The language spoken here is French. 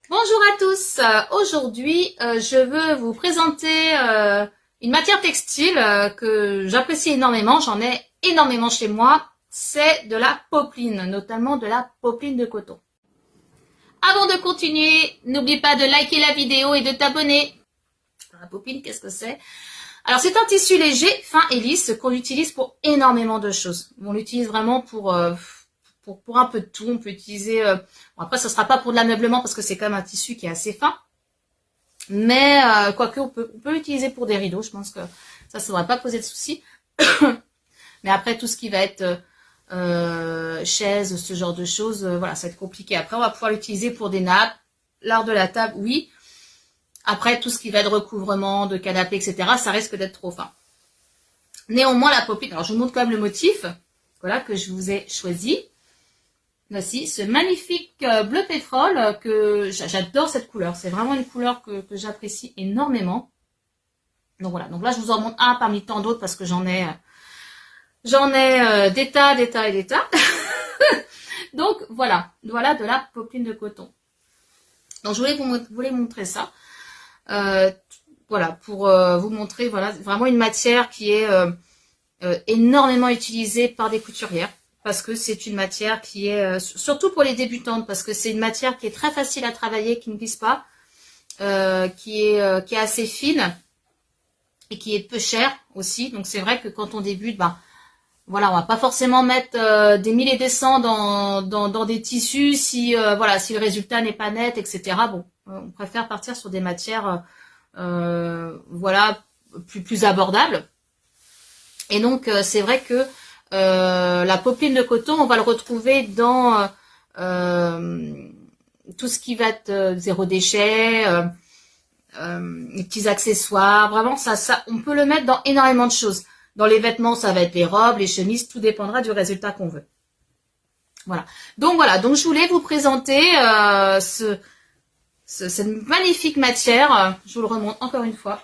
Bonjour à tous. Aujourd'hui, je veux vous présenter une matière textile que j'apprécie énormément. J'en ai énormément chez moi. C'est de la popeline, notamment de la popeline de coton. Avant de continuer, n'oublie pas de liker la vidéo et de t'abonner. La popeline, qu'est-ce que c'est? Alors, c'est un tissu léger, fin et lisse qu'on utilise pour énormément de choses. On l'utilise vraiment pour un peu de tout. On peut utiliser... bon, après, ce sera pas pour de l'ameublement parce que c'est quand même un tissu qui est assez fin. Mais quoique, on peut l'utiliser pour des rideaux. Je pense que ça ne devrait pas poser de soucis. Mais après, tout ce qui va être chaise, ce genre de choses, voilà, ça va être compliqué. Après, on va pouvoir l'utiliser pour des nappes. L'art de la table, oui. Après, tout ce qui va être recouvrement, de canapé, etc., ça risque d'être trop fin. Néanmoins, la popeline... Alors, je vous montre quand même le motif, voilà, que je vous ai choisi. Voici ce magnifique bleu pétrole que j'adore cette couleur. C'est vraiment une couleur que j'apprécie énormément. Donc voilà. Donc là, je vous en montre un parmi tant d'autres parce que j'en ai des tas et des tas. Donc voilà. Voilà de la popeline de coton. Donc je voulais vous montrer ça. Voilà, pour vous montrer, voilà, vraiment une matière qui est énormément utilisée par des couturières. Parce que c'est une matière qui est, surtout pour les débutantes, parce que c'est une matière qui est très facile à travailler, qui ne glisse pas, qui est assez fine et qui est peu chère aussi. Donc c'est vrai que quand on débute, ben voilà, on va pas forcément mettre des mille et des cents dans des tissus si voilà, si le résultat n'est pas net, etc. Bon, on préfère partir sur des matières voilà, plus abordables. Et donc c'est vrai que la popeline de coton, on va le retrouver dans tout ce qui va être zéro déchet, les petits accessoires. Vraiment, ça, on peut le mettre dans énormément de choses. Dans les vêtements, ça va être les robes, les chemises, tout dépendra du résultat qu'on veut. Voilà. Donc je voulais vous présenter cette magnifique matière. Je vous le remonte encore une fois.